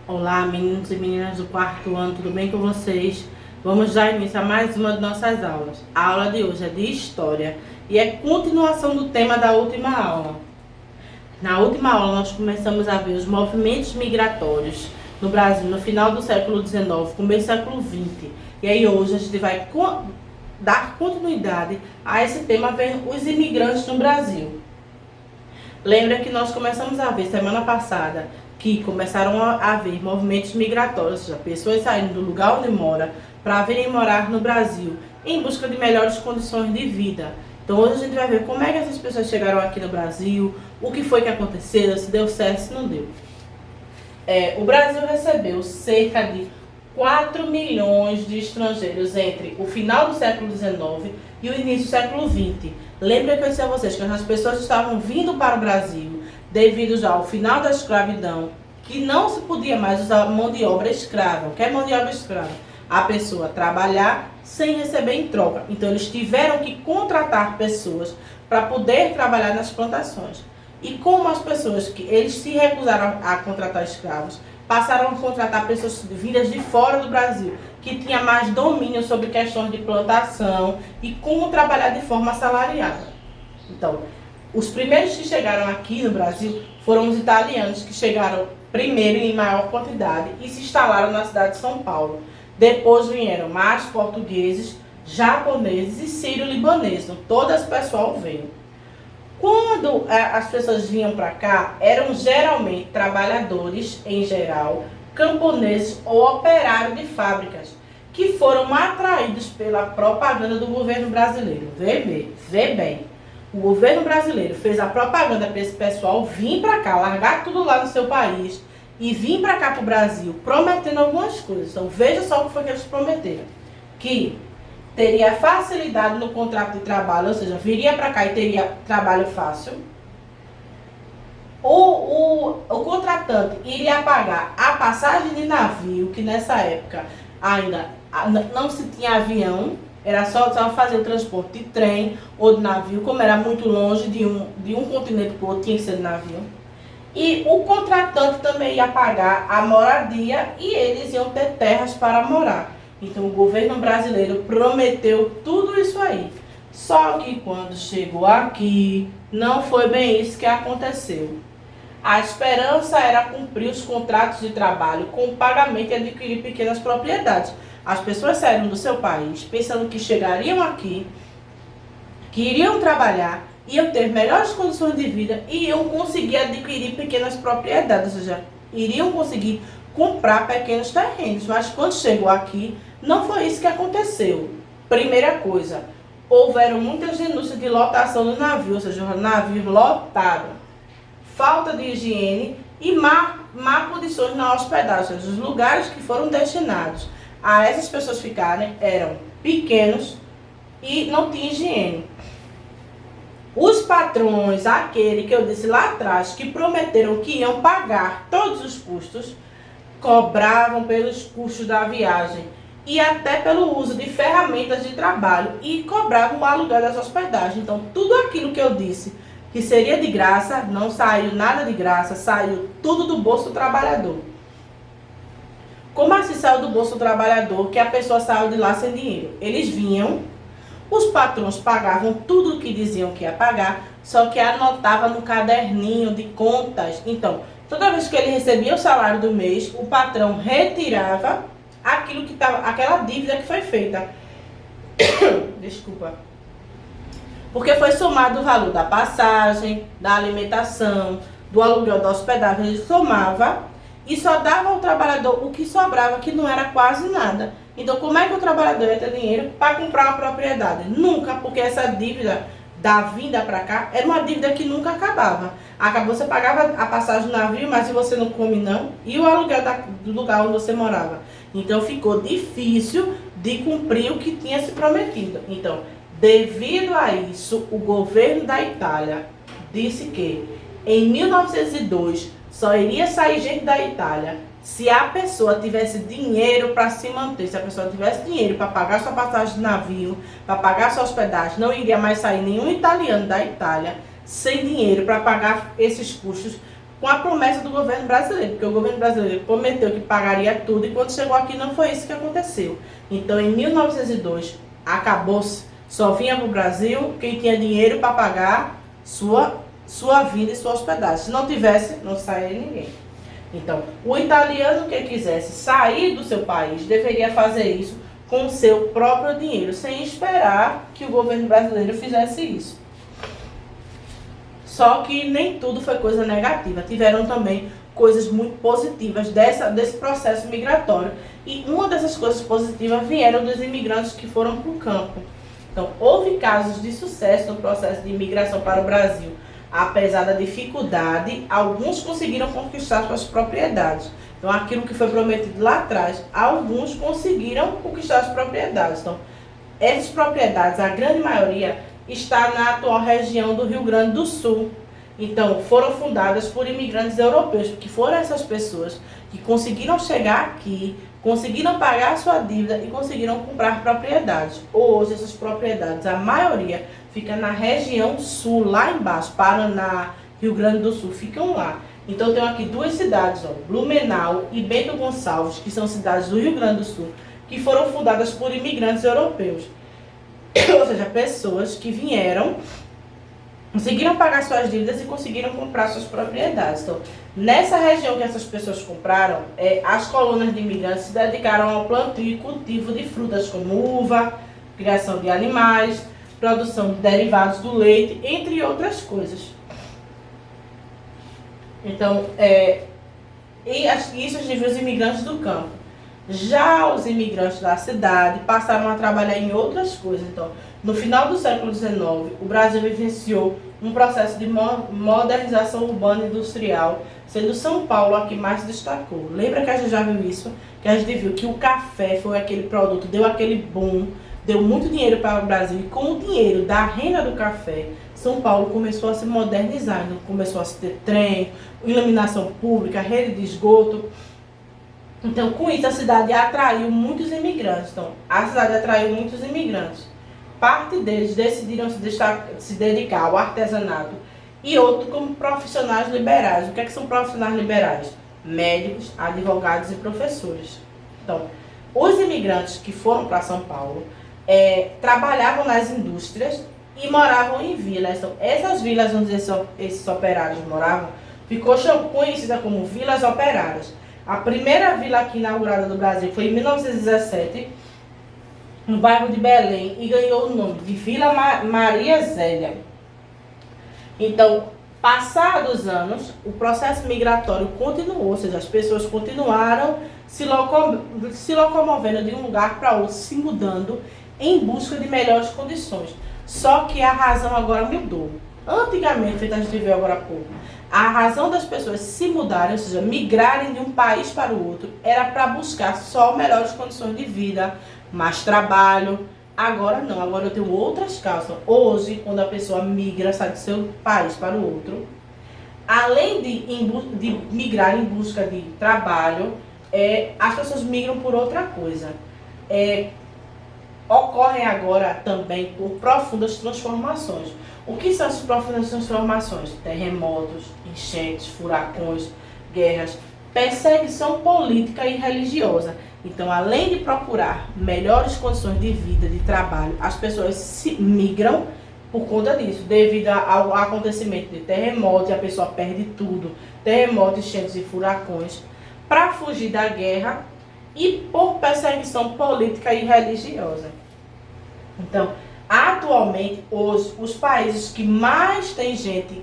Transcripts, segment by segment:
Olá, meninos e meninas do quarto ano, tudo bem com vocês? Vamos dar início a mais uma de nossas aulas. A aula de hoje é de História e é continuação do tema da última aula. Na última aula, nós começamos a ver os movimentos migratórios no Brasil no final do século XIX, começo do século XX. E aí hoje a gente vai dar continuidade a esse tema, vendo os imigrantes no Brasil. Lembra que nós começamos a ver semana passada que começaram a haver movimentos migratórios, ou seja, pessoas saindo do lugar onde mora para virem morar no Brasil em busca de melhores condições de vida. Então hoje a gente vai ver como é que essas pessoas chegaram aqui no Brasil, o que foi que aconteceu, se deu certo, se não deu. O Brasil recebeu cerca de 4 milhões de estrangeiros entre o final do século XIX e o início do século XX. Lembra que eu disse a vocês que as pessoas estavam vindo para o Brasil devido já ao final da escravidão, que não se podia mais usar mão de obra escrava. O que é mão de obra escrava? A pessoa trabalhar sem receber em troca. Então eles tiveram que contratar pessoas para poder trabalhar nas plantações. E como as pessoas que eles se recusaram a contratar escravos, passaram a contratar pessoas vindas de fora do Brasil, que tinha mais domínio sobre questões de plantação e como trabalhar de forma assalariada. Então, os primeiros que chegaram aqui no Brasil foram os italianos, que chegaram primeiro em maior quantidade e se instalaram na cidade de São Paulo. Depois vieram mais portugueses, japoneses e sírio-libaneses. Então, todo esse pessoal veio. Quando as pessoas vinham para cá, eram geralmente trabalhadores, em geral, camponeses ou operários de fábricas, que foram atraídos pela propaganda do governo brasileiro. Vê bem. O governo brasileiro fez a propaganda para esse pessoal vir para cá, largar tudo lá no seu país e vir para cá para o Brasil, prometendo algumas coisas. Então veja só o que foi que eles prometeram. Que teria facilidade no contrato de trabalho, ou seja, viria para cá e teria trabalho fácil. O contratante iria pagar a passagem de navio, que nessa época ainda não se tinha avião, era só fazer o transporte de trem ou de navio, como era muito longe de um continente para o outro, tinha que ser de navio. E o contratante também ia pagar a moradia e eles iam ter terras para morar. Então o governo brasileiro prometeu tudo isso aí. Só que quando chegou aqui, não foi bem isso que aconteceu. A esperança era cumprir os contratos de trabalho com pagamento e adquirir pequenas propriedades. As pessoas saíram do seu país pensando que chegariam aqui, que iriam trabalhar, iam ter melhores condições de vida e iam conseguir adquirir pequenas propriedades, ou seja, iriam conseguir comprar pequenos terrenos. Mas quando chegou aqui, não foi isso que aconteceu. Primeira coisa, houveram muitas denúncias de lotação do navio, ou seja, o navio lotado, falta de higiene e má condições na hospedagem. Os lugares que foram destinados a essas pessoas ficarem eram pequenos e não tinha higiene. Os patrões, aquele que eu disse lá atrás, que prometeram que iam pagar todos os custos, cobravam pelos custos da viagem e até pelo uso de ferramentas de trabalho e cobravam o aluguel das hospedagens. Então, tudo aquilo que eu disse que seria de graça, não saiu nada de graça, saiu tudo do bolso do trabalhador. Como assim saiu do bolso do trabalhador, que a pessoa saiu de lá sem dinheiro? Eles vinham, os patrões pagavam tudo o que diziam que ia pagar, só que anotava no caderninho de contas. Então, toda vez que ele recebia o salário do mês, o patrão retirava aquilo que estava, aquela dívida que foi feita. Desculpa. Porque foi somado o valor da passagem, da alimentação, do aluguel da hospedagem, ele somava e só dava ao trabalhador o que sobrava, que não era quase nada. Então, como é que o trabalhador ia ter dinheiro para comprar uma propriedade? Nunca, porque essa dívida da vinda para cá era uma dívida que nunca acabava. Acabou, você pagava a passagem do navio, mas se você não come não, e o aluguel do lugar onde você morava. Então, ficou difícil de cumprir o que tinha se prometido. Então, devido a isso, o governo da Itália disse que em 1902 só iria sair gente da Itália se a pessoa tivesse dinheiro para se manter. Se a pessoa tivesse dinheiro para pagar sua passagem de navio, para pagar sua hospedagem, não iria mais sair nenhum italiano da Itália sem dinheiro para pagar esses custos com a promessa do governo brasileiro, porque o governo brasileiro prometeu que pagaria tudo e quando chegou aqui não foi isso que aconteceu. Então em 1902 acabou-se, só vinha para o Brasil quem tinha dinheiro para pagar sua vida e sua hospedagem. Se não tivesse, não sairia ninguém. Então, o italiano que quisesse sair do seu país deveria fazer isso com o seu próprio dinheiro, sem esperar que o governo brasileiro fizesse isso. Só que nem tudo foi coisa negativa, tiveram também coisas muito positivas desse processo migratório. E uma dessas coisas positivas vieram dos imigrantes que foram para o campo. Então, houve casos de sucesso no processo de imigração para o Brasil. Apesar da dificuldade, alguns conseguiram conquistar suas propriedades. Então, aquilo que foi prometido lá atrás, alguns conseguiram conquistar as propriedades. Então, essas propriedades, a grande maioria, está na atual região do Rio Grande do Sul. Então, foram fundadas por imigrantes europeus, que foram essas pessoas que conseguiram chegar aqui, conseguiram pagar a sua dívida e conseguiram comprar propriedades. Hoje, essas propriedades, a maioria, fica na região sul, lá embaixo, Paraná, Rio Grande do Sul, ficam lá. Então, eu tenho aqui duas cidades, Blumenau e Bento Gonçalves, que são cidades do Rio Grande do Sul, que foram fundadas por imigrantes europeus. Ou seja, pessoas que vieram, conseguiram pagar suas dívidas e conseguiram comprar suas propriedades. Então, nessa região que essas pessoas compraram, as colônias de imigrantes se dedicaram ao plantio e cultivo de frutas como uva, criação de animais, produção de derivados do leite, entre outras coisas. Então, isso atingiu os imigrantes do campo. Já os imigrantes da cidade passaram a trabalhar em outras coisas. Então, no final do século XIX, o Brasil vivenciou um processo de modernização urbana e industrial, sendo São Paulo a que mais se destacou. Lembra que a gente já viu isso? Que a gente viu que o café foi aquele produto, deu aquele boom, deu muito dinheiro para o Brasil. E com o dinheiro da renda do café, São Paulo começou a se modernizar. Então, começou a se ter trem, iluminação pública, rede de esgoto. Então, com isso, a cidade atraiu muitos imigrantes. Então, a cidade atraiu muitos imigrantes. Parte deles decidiram se dedicar ao artesanato e outros como profissionais liberais. O que são profissionais liberais? Médicos, advogados e professores. Então, os imigrantes que foram para São Paulo trabalhavam nas indústrias e moravam em vilas. Então, essas vilas onde esses operários moravam ficou conhecida como vilas operárias. A primeira vila aqui inaugurada do Brasil foi em 1917, no bairro de Belém, e ganhou o nome de Vila Maria Zélia. Então, passados anos, o processo migratório continuou, ou seja, as pessoas continuaram se locomovendo de um lugar para outro, se mudando em busca de melhores condições. Só que a razão agora mudou. Antigamente, feito a gente viu agora há pouco, a razão das pessoas se mudarem, ou seja, migrarem de um país para o outro, era para buscar só melhores condições de vida, mais trabalho. Agora não, agora eu tenho outras causas. Hoje, quando a pessoa migra, sai do seu país para o outro, além de migrar em busca de trabalho, as pessoas migram por outra coisa. Ocorrem agora também por profundas transformações. O que são essas profundas transformações? Terremotos, enchentes, furacões, guerras, perseguição política e religiosa. Então, além de procurar melhores condições de vida, de trabalho, as pessoas se migram por conta disso, devido ao acontecimento de terremotos, e a pessoa perde tudo, terremotos, enchentes e furacões, para fugir da guerra e por perseguição política e religiosa. Então, atualmente, os países que mais tem gente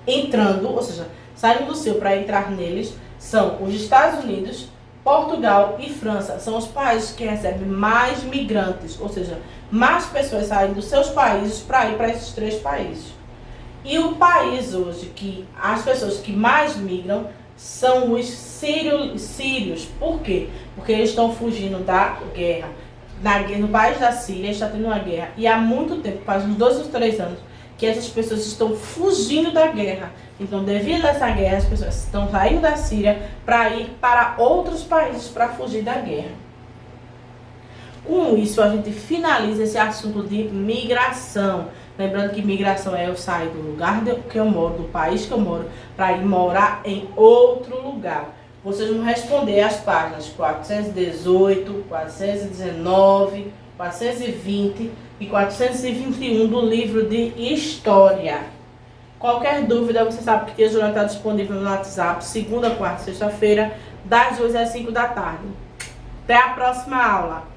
entrando, ou seja, saindo do seu para entrar neles, são os Estados Unidos, Portugal e França. São os países que recebem mais migrantes, ou seja, mais pessoas saem dos seus países para ir para esses três países. E o país hoje que as pessoas que mais migram são os sírios. Por quê? Porque eles estão fugindo da guerra. No país da Síria está tendo uma guerra. E há muito tempo, faz uns 2 ou 3 anos, que essas pessoas estão fugindo da guerra. Então, devido a essa guerra, as pessoas estão saindo da Síria para ir para outros países para fugir da guerra. Com isso, a gente finaliza esse assunto de migração. Lembrando que migração é eu sair do lugar que eu moro, do país que eu moro, para ir morar em outro lugar. Vocês vão responder as páginas 418, 419, 420 e 421 do livro de História. Qualquer dúvida, você sabe que a Juliana está disponível no WhatsApp, segunda, quarta e sexta-feira, das 2 às 5 da tarde. Até a próxima aula!